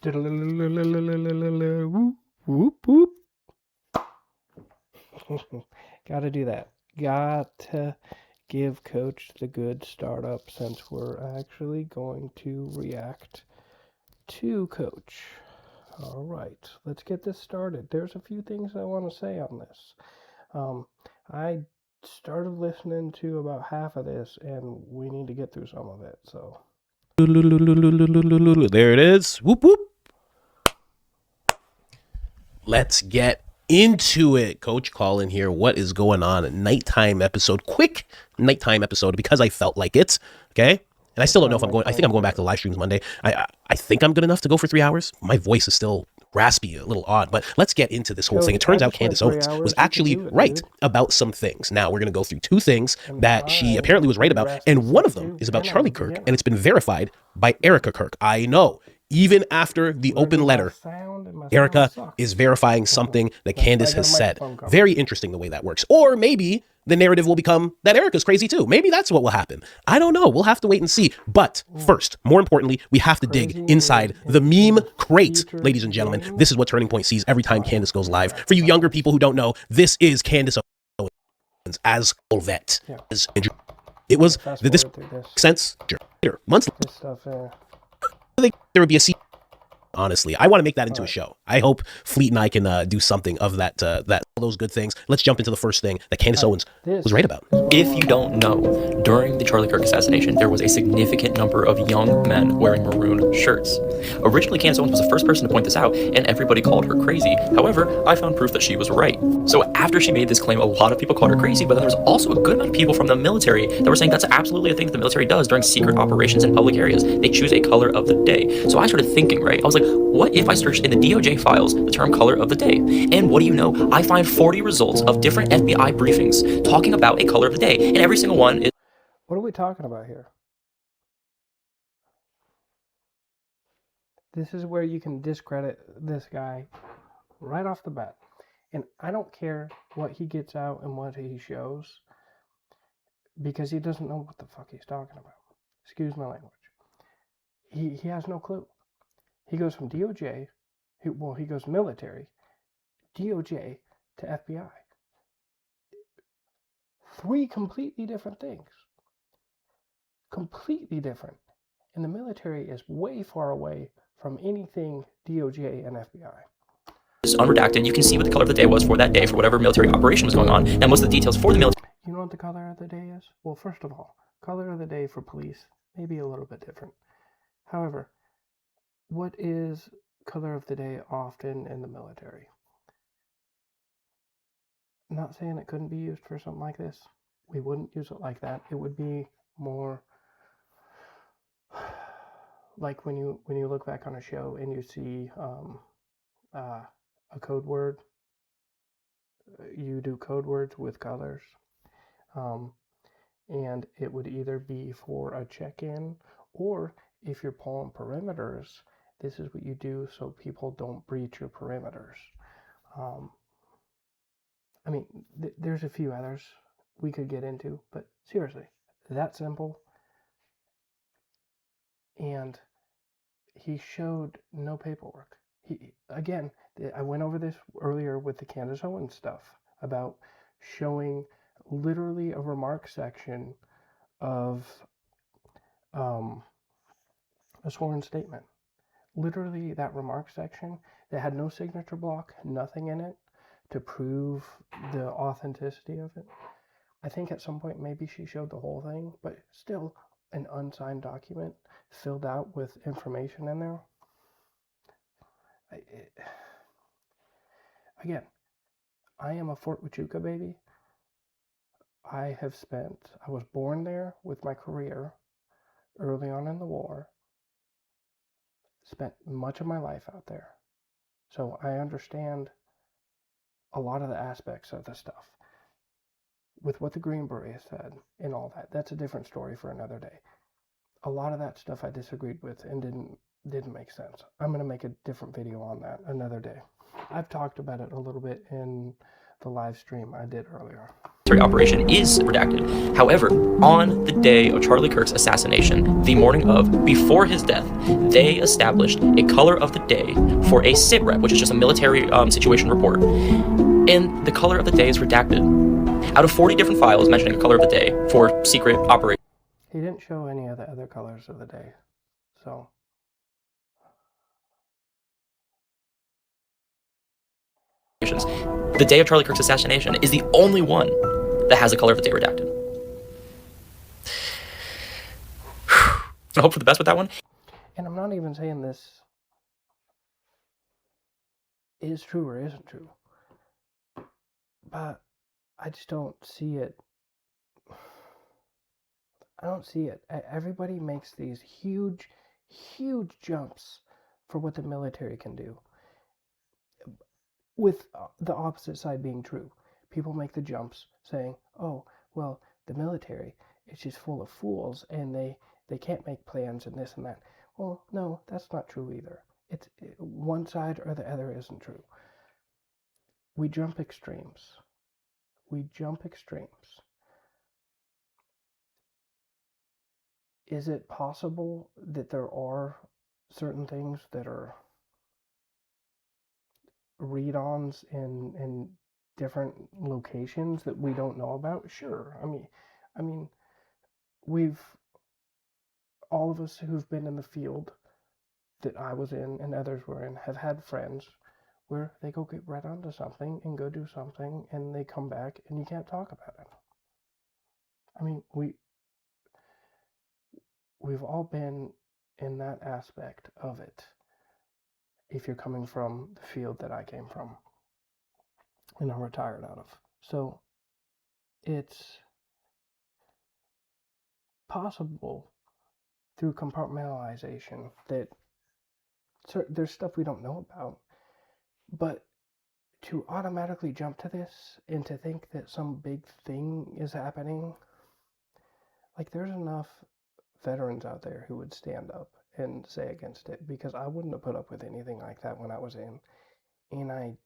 Whoop, whoop, whoop. Gotta do that. Got to give Coach the good startup since we're actually going to react to Coach. All right, let's get this started. There's a few things I want to say on this. I started listening to about half of this, and we need to get through some of it. So there it is. Whoop whoop. Let's get into it. Coach Collin here. What is going on? Nighttime episode. Quick nighttime episode because I felt like it. Okay. And I still don't know if I'm going. I think I'm going back to live streams Monday. I think I'm good enough to go for 3 hours. My voice is still raspy, a little odd, but let's get into this whole thing. It turns out Candace Owens was actually right about some things. Now we're going to go through 2 things that she apparently was right about, and one of them is about Charlie Kirk, and it's been verified by Erica Kirk. I know, even after the open letter, Erica is verifying something that Candace has said. Very interesting the way that works. Or maybe the narrative will become that Erica's crazy too. Maybe that's what will happen. I don't know. We'll have to wait and see. But first, more importantly, we have to dig inside the meme crate, ladies and gentlemen. This is what Turning Point sees every time Candace goes live. For you younger people who don't know, this is Candace Owens as Colvette. It was, did this make sense? Months later, there would be a scene. Honestly, I want to make that into a show. I hope Fleet and I can do something of that, all those good things. Let's jump into the first thing that Candace Owens was right about. If you don't know, during the Charlie Kirk assassination, there was a significant number of young men wearing maroon shirts. Originally, Candace Owens was the first person to point this out, and everybody called her crazy. However, I found proof that she was right. So after she made this claim, a lot of people called her crazy, but then there was also a good amount of people from the military that were saying that's absolutely a thing that the military does during secret operations in public areas. They choose a color of the day. So I started thinking, right? I was like, what if I searched in the DOJ files the term color of the day? And what do you know? I find 40 results of different FBI briefings talking about a color of the day, and every single one is... What are we talking about here? This is where you can discredit this guy right off the bat. And I don't care what he gets out and what he shows, because he doesn't know what the fuck he's talking about. Excuse my language. He has no clue. He goes from DOJ, he goes military, DOJ to FBI. 3 completely different things. Completely different. And the military is way far away from anything DOJ and FBI. It's unredacted. You can see what the color of the day was for that day, for whatever military operation was going on, and most of the details for the military. You know what the color of the day is? Well, first of all, color of the day for police may be a little bit different. However, what is color of the day often in the military? I'm not saying it couldn't be used for something like this. We wouldn't use it like that. It would be more like when you look back on a show and you see a code word. You do code words with colors, and it would either be for a check-in, or if you're pulling perimeters, this is what you do so people don't breach your perimeters. I mean, there's a few others we could get into, but seriously, that simple. And he showed no paperwork. Again, I went over this earlier with the Candace Owens stuff about showing literally a remark section of a sworn statement. Literally that remark section that had no signature block, nothing in it to prove the authenticity of it. I think at some point maybe she showed the whole thing, but still an unsigned document filled out with information in there. Again, I am a Fort Huachuca baby. I was born there with my career early on in the war, spent much of my life out there. So I understand a lot of the aspects of the stuff. With what the Green Beret said and all that, that's a different story for another day. A lot of that stuff I disagreed with and didn't make sense. I'm going to make a different video on that another day. I've talked about it a little bit in the live stream I did earlier. Operation is redacted. However, on the day of Charlie Kirk's assassination, the morning of, before his death, they established a color of the day for a SITREP, which is just a military situation report. And the color of the day is redacted. Out of 40 different files mentioning a color of the day for secret operations. He didn't show any of the other colors of the day, so. The day of Charlie Kirk's assassination is the only one that has a color of the day redacted. I hope for the best with that one. And I'm not even saying this is true or isn't true, but I just don't see it. I don't see it. Everybody makes these huge, huge jumps for what the military can do, with the opposite side being true. People make the jumps saying, oh, well, the military is just full of fools and they can't make plans and this and that. Well, no, that's not true either. It's one side or the other isn't true. We jump extremes. We jump extremes. Is it possible that there are certain things that are read-ons in different locations that we don't know about? Sure. I mean, all of us who've been in the field that I was in and others were in have had friends where they go get read onto something and go do something and they come back and you can't talk about it. I mean, we've all been in that aspect of it if you're coming from the field that I came from and I'm retired out of. So it's possible through compartmentalization that there's stuff we don't know about, but to automatically jump to this and to think that some big thing is happening, like there's enough veterans out there who would stand up and say against it, because I wouldn't have put up with anything like that when I was in. And I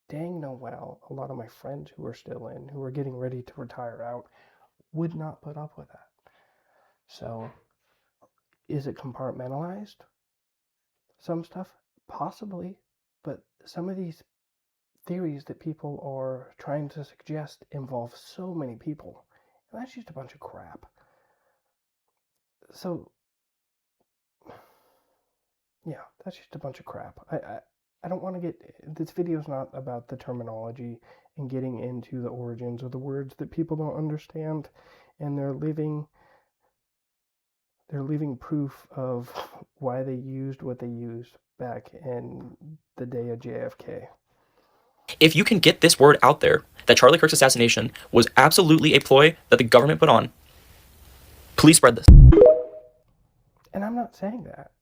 dang know well, a lot of my friends who are still in, who are getting ready to retire out, would not put up with that. So, is it compartmentalized? Some stuff? Possibly. But some of these theories that people are trying to suggest involve so many people. And that's just a bunch of crap. So, yeah, that's just a bunch of crap. I don't want to get... This video is not about the terminology and getting into the origins of the words that people don't understand. And they're leaving proof of why they used what they used back in the day of JFK. If you can get this word out there, that Charlie Kirk's assassination was absolutely a ploy that the government put on, please spread this. And I'm not saying that.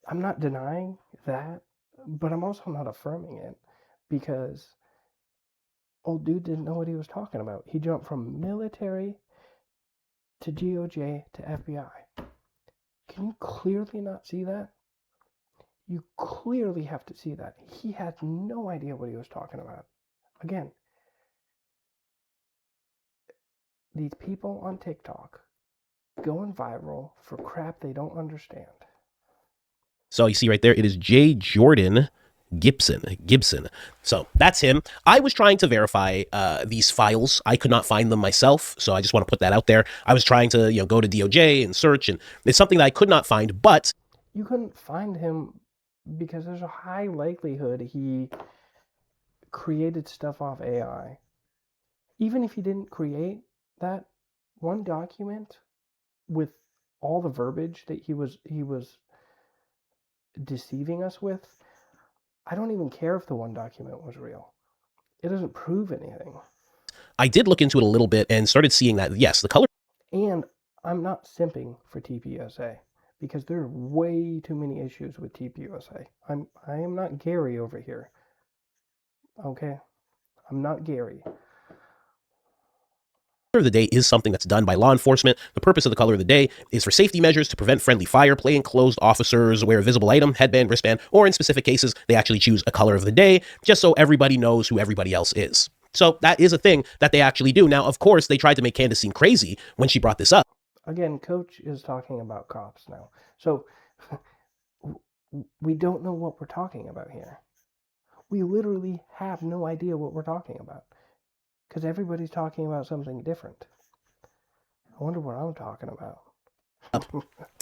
I'm not denying that, but I'm also not affirming it, because old dude didn't know what he was talking about. He jumped from military to DOJ to FBI. Can you clearly not see that? You clearly have to see that. He had no idea what he was talking about. Again, these people on TikTok going viral for crap they don't understand. So you see right there, it is J. Jordan Gibson. So that's him. I was trying to verify these files. I could not find them myself, so I just want to put that out there. I was trying to go to DOJ and search, and it's something that I could not find. But you couldn't find him because there's a high likelihood he created stuff off AI. Even if he didn't create that one document with all the verbiage that he was deceiving us with, I don't even care if the one document was real. It doesn't prove anything. I did look into it a little bit and started seeing that, yes, the color. And I'm not simping for TPUSA, because there are way too many issues with TPUSA. I am not Gary over here. Okay? I'm not Gary. of the day is something that's done by law enforcement. The purpose of the color of the day is for safety measures to prevent friendly fire. Plainclothes officers wear a visible item, headband, wristband, or in specific cases, they actually choose a color of the day just so everybody knows who everybody else is. So that is a thing that they actually do. Now, of course, they tried to make Candace seem crazy when she brought this up. Again, Coach is talking about cops now. So we don't know what we're talking about here. We literally have no idea what we're talking about because everybody's talking about something different. I wonder what I'm talking about.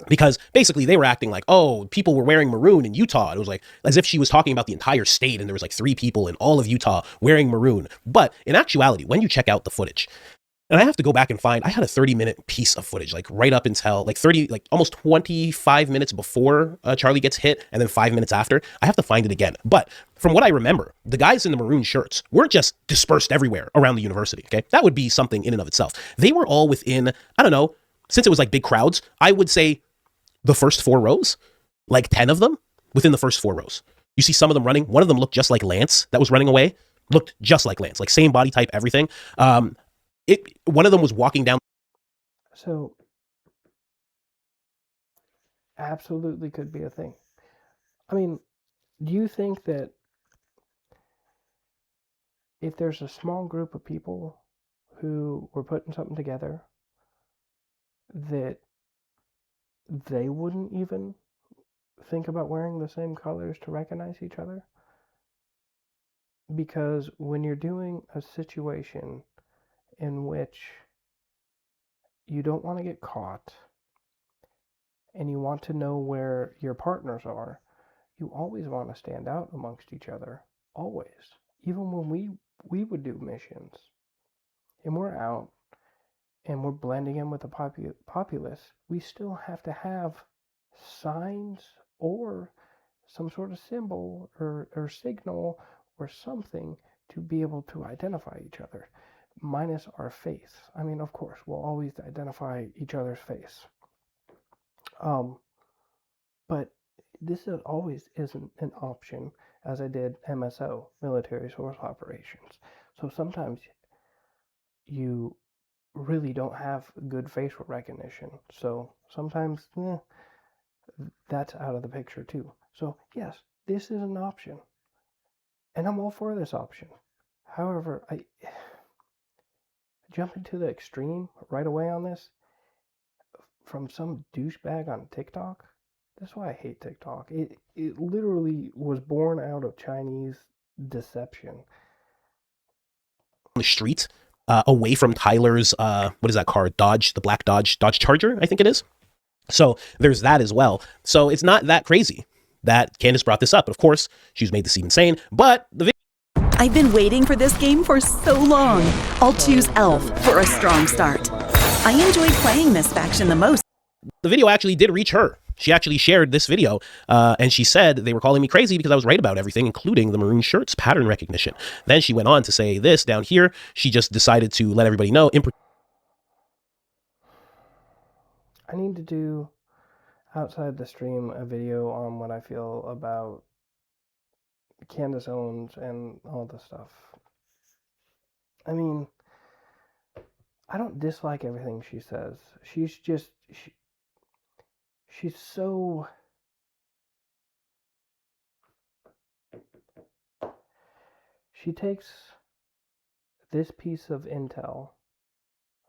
Because basically they were acting like, oh, people were wearing maroon in Utah. It was like as if she was talking about the entire state and there was like 3 people in all of Utah wearing maroon. But in actuality, when you check out the footage, and I have to go back and find, I had a 30-minute piece of footage, like right up until like almost 25 minutes before Charlie gets hit and then 5 minutes after. I have to find it again. But from what I remember, the guys in the maroon shirts weren't just dispersed everywhere around the university. Okay. That would be something in and of itself. They were all within, I don't know, since it was like big crowds, I would say the first 4 rows, like 10 of them within the first 4 rows. You see some of them running. One of them looked just like Lance that was running away, looked just like Lance, like same body type, everything. One of them was walking down. So absolutely could be a thing. I mean, do you think that if there's a small group of people who were putting something together that they wouldn't even think about wearing the same colors to recognize each other? Because when you're doing a situation in which you don't want to get caught and you want to know where your partners are, you always want to stand out amongst each other. Always. Even when we would do missions and we're out and we're blending in with the populace, we still have to have signs or some sort of symbol or signal or something to be able to identify each other, minus our face. I mean, of course, we'll always identify each other's face. But this always isn't an option, as I did MSO, military source operations. So sometimes you really don't have good facial recognition. So sometimes that's out of the picture too. So yes, this is an option. And I'm all for this option. However, I jumping to the extreme right away on this from some douchebag on TikTok. That's why I hate TikTok. It literally was born out of Chinese deception. The street away from Tyler's what is that car? Dodge, the black Dodge Charger, I think it is. So there's that as well. So it's not that crazy that Candace brought this up. But of course, she's made this seem insane. But the I've been waiting for this game for so long. I'll choose Elf for a strong start. I enjoyed playing this faction the most. The video actually did reach her. She actually shared this video, and she said they were calling me crazy because I was right about everything, including the maroon shirts pattern recognition. Then she went on to say this down here. She just decided to let everybody know. I need to do, outside the stream, a video on what I feel about Candace Owens and all the stuff. I mean, I don't dislike everything she says. She's just... She's so... She takes this piece of intel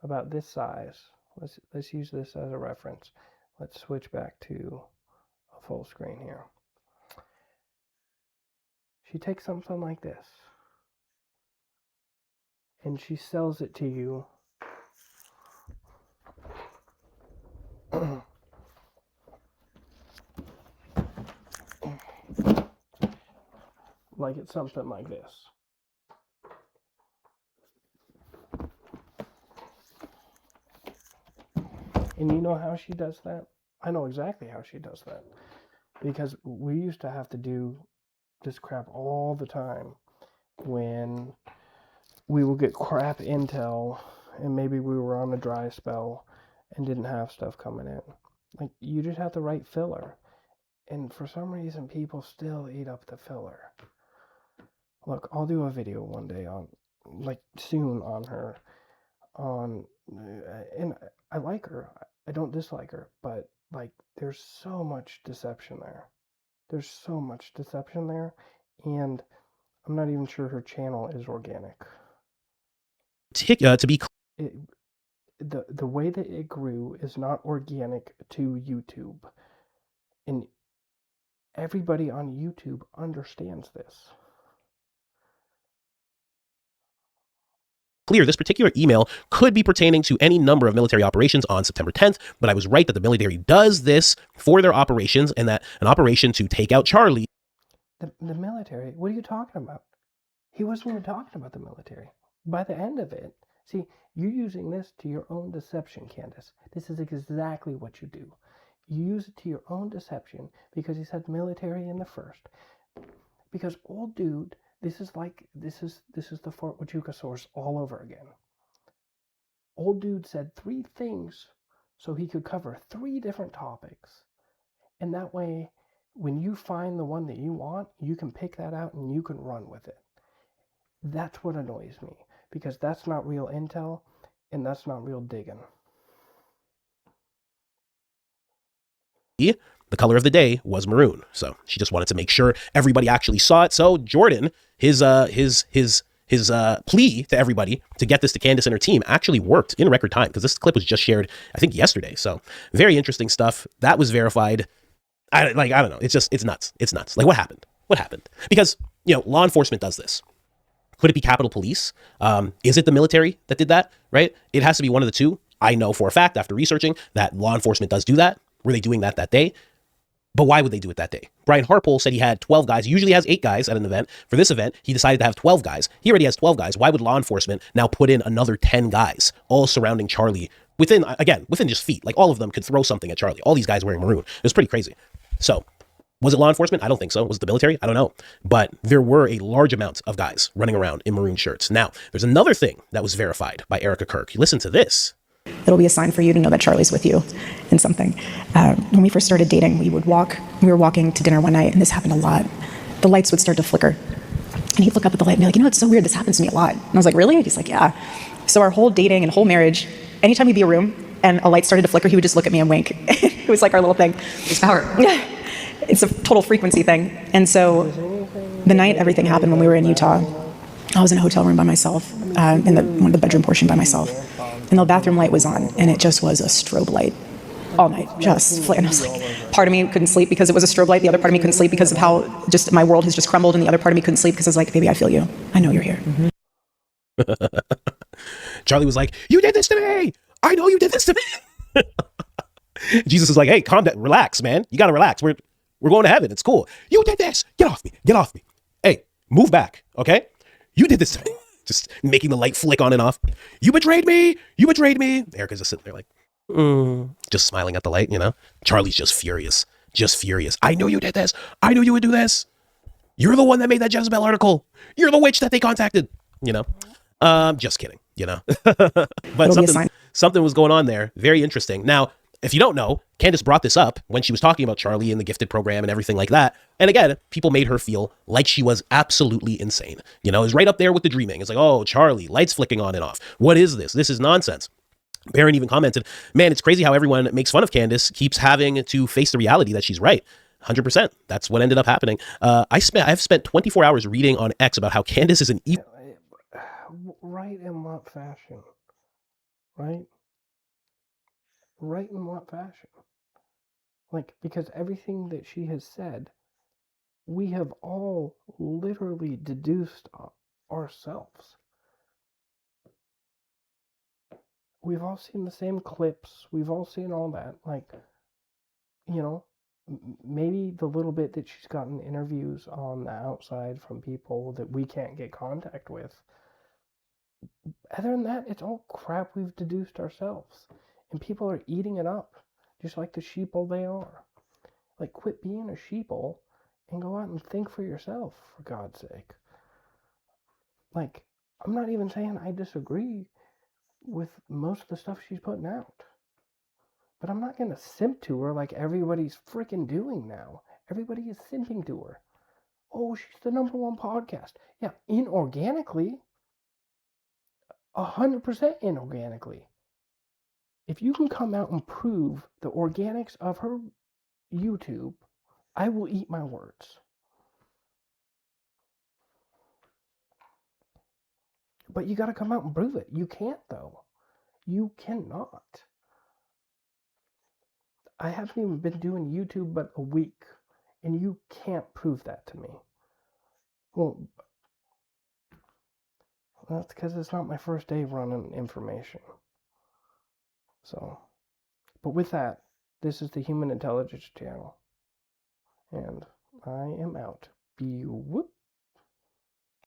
about this size. Let's use this as a reference. Let's switch back to a full screen here. She takes something like this and she sells it to you like it's something like this. And you know how she does that? I know exactly how she does that. Because we used to have to do this crap all the time when we would get crap intel and maybe we were on a dry spell and didn't have stuff coming in. Like, you just have to write filler. And for some reason, people still eat up the filler. Look, I'll do a video one day on, like, soon on her. on, and I like her. I don't dislike her, but like, there's so much deception there. There's so much deception there, and I'm not even sure her channel is organic. To be It, the way that it grew is not organic to YouTube, and everybody on YouTube understands this. clear, this particular email could be pertaining to any number of military operations on September 10th, but I was right that the military does this for their operations, and that an operation to take out Charlie. The military? What are you talking about? He wasn't even talking about the military. By the end of it, see, you're using this to your own deception, Candace. This is exactly what you do. You use it to your own deception because he said military in the first. Because old dude, this is the Fort Huachuca source all over again. Old dude said 3 things so he could cover 3 different topics. And that way, when you find the one that you want, you can pick that out and you can run with it. That's what annoys me, because that's not real intel and that's not real digging. The color of the day was maroon, so she just wanted to make sure everybody actually saw it. So Jordan, his plea to everybody to get this to Candace and her team actually worked in record time, because this clip was just shared, I think, yesterday. So very interesting stuff. That was verified. I don't know. It's nuts. It's nuts. Like, what happened? What happened? Because, law enforcement does this. Could it be Capitol Police? Is it the military that did that? Right? It has to be one of the two. I know for a fact, after researching, that law enforcement does do that. Were they doing that day? But why would they do it that day? Brian Harpole said he had 12 guys. He usually has 8 guys at an event. For this event, he decided to have 12 guys. He already has 12 guys. Why would law enforcement now put in another 10 guys, all surrounding Charlie within just feet? Like, all of them could throw something at Charlie. All these guys wearing maroon. It was pretty crazy. So, was it law enforcement? I don't think so. Was it the military? I don't know. But there were a large amount of guys running around in maroon shirts. Now, there's another thing that was verified by Erica Kirk. Listen to this. It'll be a sign for you to know that Charlie's with you in something. When we first started dating, we were walking to dinner one night, and this happened a lot. The lights would start to flicker. And he'd look up at the light and be like, it's so weird, this happens to me a lot. And I was like, really? He's like, yeah. So our whole dating and whole marriage, anytime we'd be in a room and a light started to flicker, he would just look at me and wink. It was like our little thing. It's power. It's a total frequency thing. And so the night everything happened when we were in Utah, I was in a hotel room by myself, in one of the bedroom portion by myself. And the bathroom light was on, and it just was a strobe light all night, just. And I was like, part of me couldn't sleep because it was a strobe light. The other part of me couldn't sleep because of how just my world has just crumbled. And the other part of me couldn't sleep because I was like, baby, I feel you. I know you're here. Mm-hmm. Charlie was like, you did this to me. I know you did this to me. Jesus is like, hey, calm down, relax, man. You got to relax. We're going to heaven. It's cool. You did this. Get off me. Get off me. Hey, move back. Okay. You did this to me. Just making the light flick on and off. You betrayed me. You betrayed me. Erica's just sitting there like, just smiling at the light, Charlie's just furious. Just furious. I knew you did this. I knew you would do this. You're the one that made that Jezebel article. You're the witch that they contacted. Just kidding, But something was going on there. Very interesting. Now, if you don't know, Candace brought this up when she was talking about Charlie and the gifted program and everything like that. And again, people made her feel like she was absolutely insane. It was right up there with the dreaming. It's like, oh, Charlie, lights flicking on and off. What is this? This is nonsense. Baron even commented, man, it's crazy how everyone makes fun of Candace, keeps having to face the reality that she's right. 100%. That's what ended up happening. I've spent 24 hours reading on X about how Candace is an evil. Right in what fashion? Right? Right in what fashion? Like, because everything that she has said, we have all literally deduced ourselves. We've all seen the same clips. We've all seen all that. Like, maybe the little bit that she's gotten interviews on the outside from people that we can't get contact with. Other than that, it's all crap we've deduced ourselves. And people are eating it up, just like the sheeple they are. Like, quit being a sheeple and go out and think for yourself, for God's sake. Like, I'm not even saying I disagree with most of the stuff she's putting out. But I'm not going to simp to her like everybody's freaking doing now. Everybody is simping to her. Oh, she's the #1 podcast. Yeah, inorganically. 100% inorganically. If you can come out and prove the organics of her YouTube, I will eat my words. But you got to come out and prove it. You can't, though. You cannot. I haven't even been doing YouTube but a week, and you can't prove that to me. Well, that's because it's not my first day running information. So, but with that, this is the Human Intelligence Channel, and I am out. Be whoop.